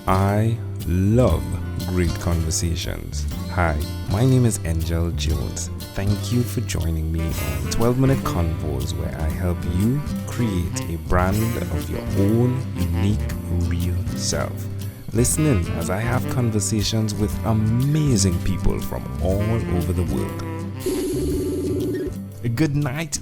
I love great conversations. Hi, my name is Angel Jones. Thank you for joining me on 12-minute convos where I help you create a brand of your own unique, real self. Listen in as I have conversations with amazing people from all over the world. Good night,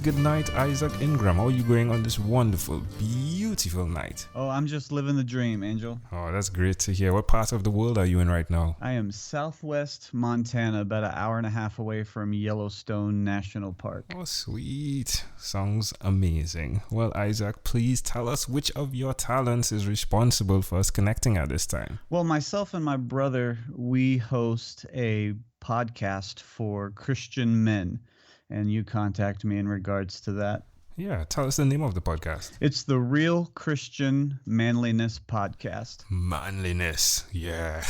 Isaac Ingram. How are you going on this wonderful, beautiful night? Oh, I'm just living the dream, Angel. Oh, that's great to hear. What part of the world are you in right now? I am southwest Montana, about an hour and a half away from Yellowstone National Park. Oh, sweet. Sounds amazing. Well, Isaac, please tell us which of your talents is responsible for us connecting at this time. Well, myself and my brother, we host a podcast for Christian men, and you contact me in regards to that. Yeah, tell us the name of the podcast. It's the Real Christian Manliness Podcast. Manliness, yeah.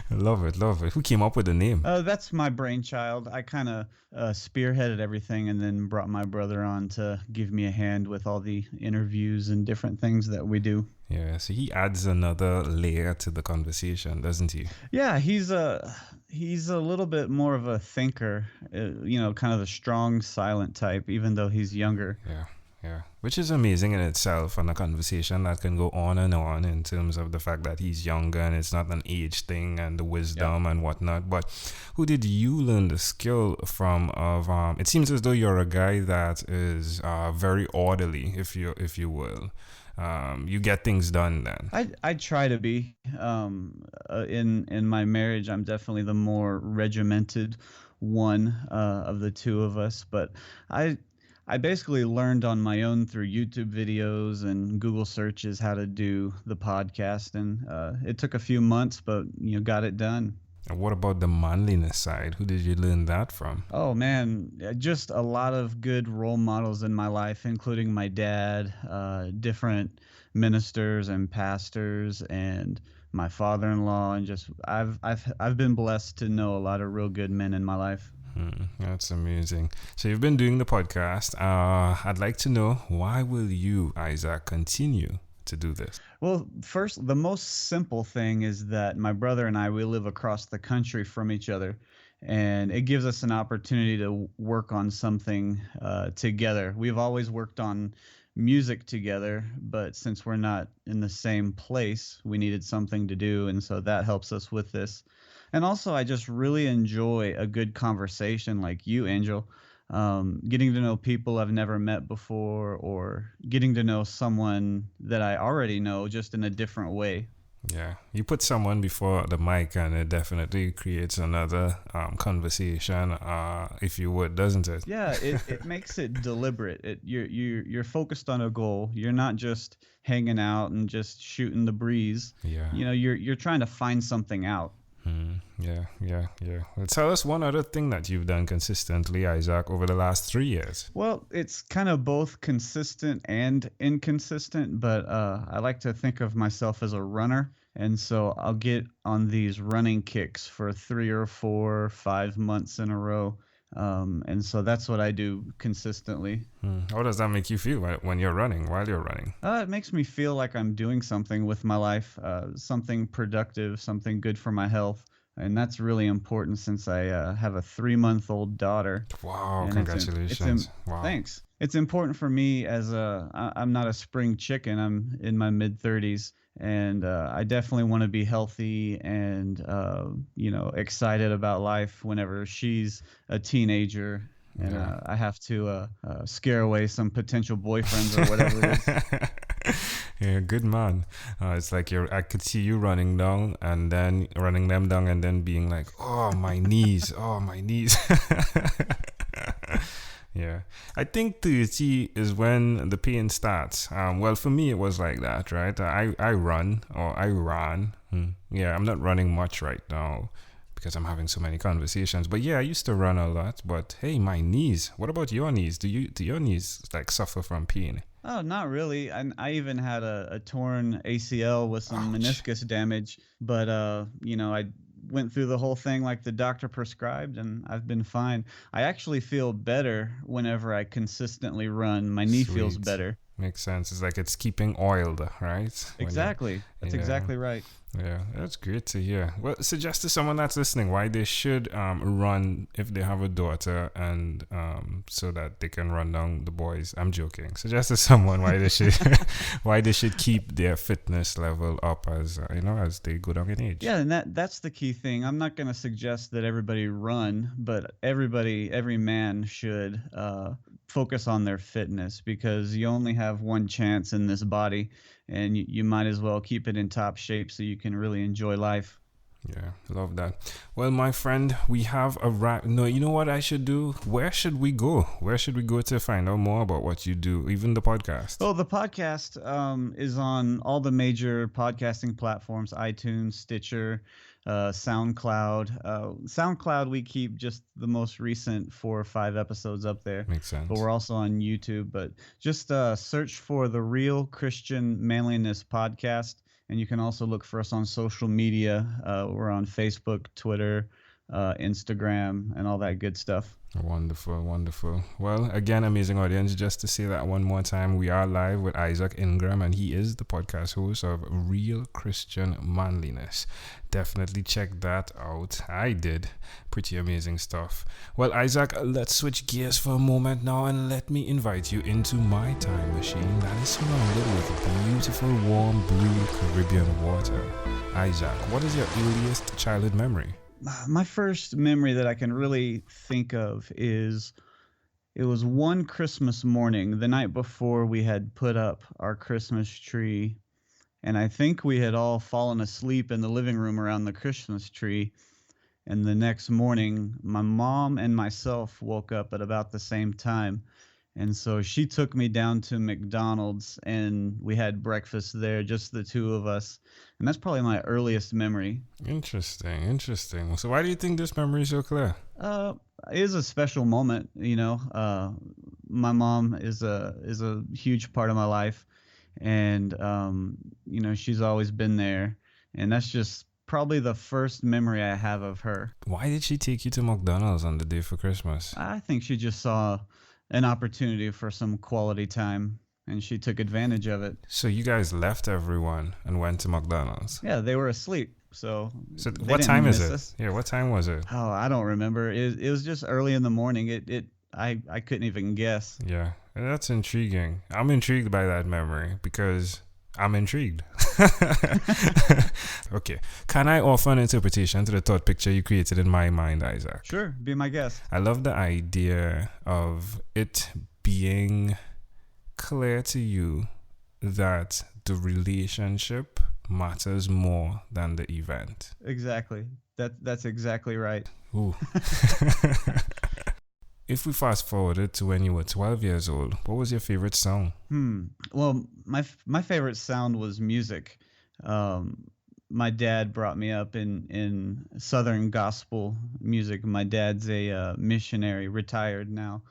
Love it. Who came up with the name? That's my brainchild. I kind of spearheaded everything and then brought my brother on to give me a hand with all the interviews and different things that we do. Yeah, so he adds another layer to the conversation, doesn't he? Yeah, he's a little bit more of a thinker, kind of the strong, silent type, even though he's younger. Yeah. Which is amazing in itself, and a conversation that can go on and on in terms of the fact that he's younger and it's not an age thing and the wisdom and whatnot. But who did you learn the skill from? It seems as though you're a guy that is very orderly, if you will. You get things done then. I try to be. In my marriage, I'm definitely the more regimented one of the two of us. But I basically learned on my own through YouTube videos and Google searches how to do the podcast, and it took a few months, but got it done. And what about the manliness side? Who did you learn that from? Oh, man, just a lot of good role models in my life, including my dad, different ministers and pastors, and my father-in-law, and just I've been blessed to know a lot of real good men in my life. That's amazing. So you've been doing the podcast. I'd like to know, why will you, Isaac, continue to do this? Well, first, the most simple thing is that my brother and I, we live across the country from each other, and it gives us an opportunity to work on something together. We've always worked on music together, but since we're not in the same place, we needed something to do, and so that helps us with this. And also, I just really enjoy a good conversation like you, Angel. Getting to know people I've never met before, or getting to know someone that I already know just in a different way. Yeah, you put someone before the mic and it definitely creates another conversation, if you would, doesn't it? Yeah, it makes it deliberate. You're focused on a goal. You're not just hanging out and just shooting the breeze. Yeah. You're trying to find something out. Yeah. Well, tell us one other thing that you've done consistently, Isaac, over the last 3 years. Well, it's kind of both consistent and inconsistent, but I like to think of myself as a runner. And so I'll get on these running kicks for 3 or 4 or 5 months in a row. And so that's what I do consistently. How does that make you feel when you're running, while you're running? It makes me feel like I'm doing something with my life, something productive, something good for my health. And that's really important since I have a 3-month-old daughter. Wow, And congratulations. Wow. Thanks. It's important for me I'm not a spring chicken. I'm in my mid-30s. And I definitely want to be healthy and, excited about life whenever she's a teenager. And I have to scare away some potential boyfriends or whatever it is. Yeah, good man. It's like I could see you running them down and then being like, oh, my knees. Yeah, I think 30 is when the pain starts. Well, for me, it was like that, right? I ran. Yeah, I'm not running much right now because I'm having so many conversations. But yeah, I used to run a lot. But hey, my knees. What about your knees? Do your knees suffer from pain? Oh, not really. I even had a torn ACL with some meniscus damage. But I went through the whole thing like the doctor prescribed, and I've been fine. I actually feel better whenever I consistently run. My knee feels better. Makes sense. It's like it's keeping oiled, right? Exactly. That's exactly right. Yeah, that's great to hear. Well, suggest to someone that's listening why they should run if they have a daughter, and so that they can run down the boys. I'm joking. Suggest to someone why they should why they should keep their fitness level up as as they go down in age. Yeah, and that's the key thing. I'm not going to suggest that everybody run, but every man should focus on their fitness, because you only have one chance in this body, and you might as well keep it in top shape so you can really enjoy life. Yeah, love that. Well, my friend, we have a wrap. No, you know what I should do? Where should we go? Where should we go to find out more about what you do, even the podcast? Well, the podcast is on all the major podcasting platforms: iTunes, Stitcher, SoundCloud. SoundCloud, we keep just the most recent 4 or 5 episodes up there. Makes sense. But we're also on YouTube. But just search for the Real Christian Manliness Podcast. And you can also look for us on social media. We're on Facebook, Twitter, Instagram, and all that good stuff. Wonderful, wonderful. Well, again, amazing audience. Just to say that one more time, we are live with Isaac Ingram, and he is the podcast host of Real Christian Manliness. Definitely check that out. I did. Pretty amazing stuff. Well, Isaac, let's switch gears for a moment now, and let me invite you into my time machine that is surrounded with beautiful, warm, blue Caribbean water. Isaac, what is your earliest childhood memory? My first memory that I can really think of is it was one Christmas morning, the night before we had put up our Christmas tree. And I think we had all fallen asleep in the living room around the Christmas tree. And the next morning, my mom and myself woke up at about the same time. And so she took me down to McDonald's, and we had breakfast there, just the two of us. And that's probably my earliest memory. Interesting. So why do you think this memory is so clear? It is a special moment, my mom is a huge part of my life, and she's always been there, and that's just probably the first memory I have of her. Why did she take you to McDonald's on the day for Christmas? I think she just saw an opportunity for some quality time, and she took advantage of it. So you guys left everyone and went to McDonald's? Yeah, they were asleep. So what time is it? Yeah, what time was it? Oh, I don't remember. It was just early in the morning. I couldn't even guess. Yeah, that's intriguing. I'm intrigued by that memory because I'm intrigued. Okay. Can I offer an interpretation to the thought picture you created in my mind, Isaac? Sure. Be my guest. I love the idea of it being clear to you that the relationship matters more than the event. Exactly. That's exactly right. Ooh. If we fast forwarded to when you were 12 years old, what was your favorite song? Well, my favorite sound was music. My dad brought me up in Southern gospel music. My dad's a missionary, retired now.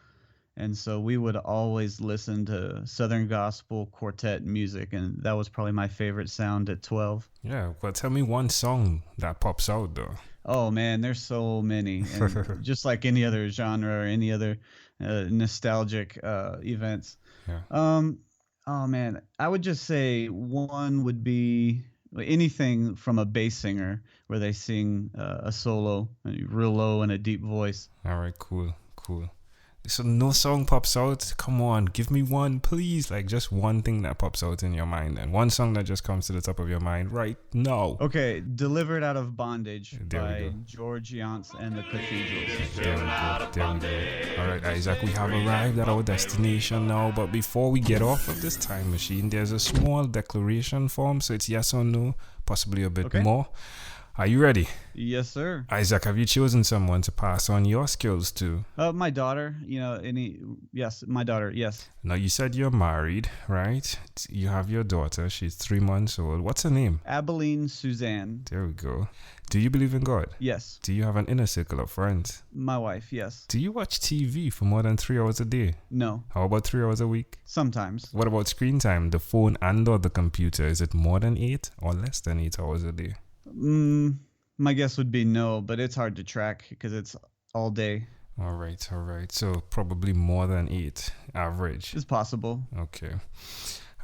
And so we would always listen to Southern gospel quartet music, and that was probably my favorite sound at 12. Yeah, well, tell me one song that pops out, though. Oh, man, there's so many. And just like any other genre or any other nostalgic events. Yeah. Oh, man, I would just say one would be anything from a bass singer where they sing a solo, real low and a deep voice. All right, cool. So no song pops out? Come on, give me one, please. Like just one thing that pops out in your mind, and one song that just comes to the top of your mind right now. Okay, Delivered Out of Bondage there by George Yance and the Cathedrals. There we go. All right, Isaac, we have arrived at our destination now, but before we get off of this time machine, there's a small declaration form, so it's yes or no, possibly a bit more. Are you ready? Yes, sir. Isaac, have you chosen someone to pass on your skills to? My daughter, yes, my daughter, yes. Now, you said you're married, right? You have your daughter. She's 3 months old. What's her name? Abilene Suzanne. There we go. Do you believe in God? Yes. Do you have an inner circle of friends? My wife, yes. Do you watch TV for more than 3 hours a day? No. How about 3 hours a week? Sometimes. What about screen time, the phone and or the computer? Is it more than 8 or less than 8 hours a day? My guess would be no, but it's hard to track because it's all day. All right. So probably more than 8 average. It's possible. Okay.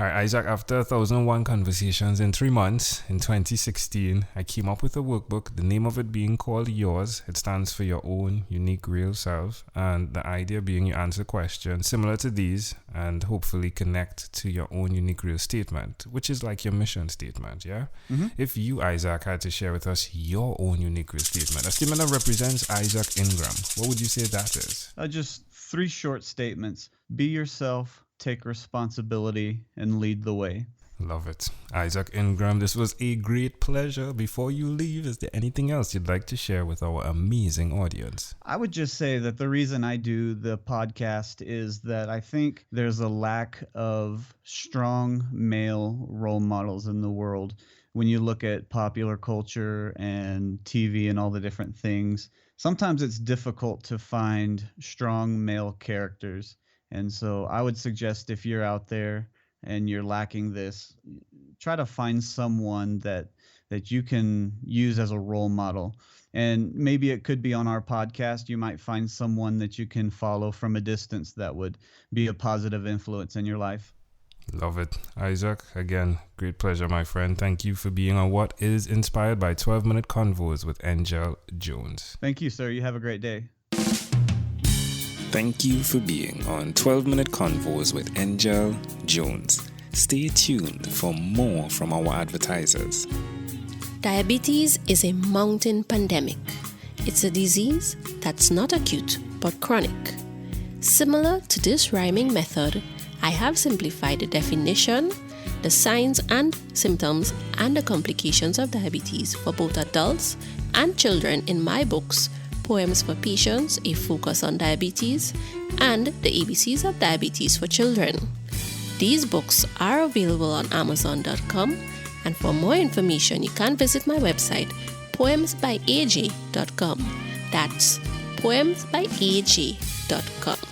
All right, Isaac, after 1,001 conversations in 3 months, in 2016, I came up with a workbook, the name of it being called Yours. It stands for your own unique real self. And the idea being you answer questions similar to these and hopefully connect to your own unique real statement, which is like your mission statement, yeah? Mm-hmm. If you, Isaac, had to share with us your own unique real statement, a statement that represents Isaac Ingram, what would you say that is? Just 3 short statements. Be yourself, take responsibility, and lead the way. Love it. Isaac Ingram, this was a great pleasure. Before you leave, is there anything else you'd like to share with our amazing audience? I would just say that the reason I do the podcast is that I think there's a lack of strong male role models in the world. When you look at popular culture and TV and all the different things, sometimes it's difficult to find strong male characters. And so I would suggest if you're out there and you're lacking this, try to find someone that you can use as a role model. And maybe it could be on our podcast. You might find someone that you can follow from a distance that would be a positive influence in your life. Love it. Isaac, again, great pleasure, my friend. Thank you for being on what is inspired by 12-Minute Convos with Angel Jones. Thank you, sir. You have a great day. Thank you for being on 12-Minute Convos with Angel Jones. Stay tuned for more from our advertisers. Diabetes is a mountain pandemic. It's a disease that's not acute but chronic. Similar to this rhyming method, I have simplified the definition, the signs and symptoms, and the complications of diabetes for both adults and children in my books, Poems for Patients, A Focus on Diabetes, and The ABCs of Diabetes for Children. These books are available on Amazon.com, and for more information, you can visit my website, poemsbyaj.com. That's poemsbyaj.com.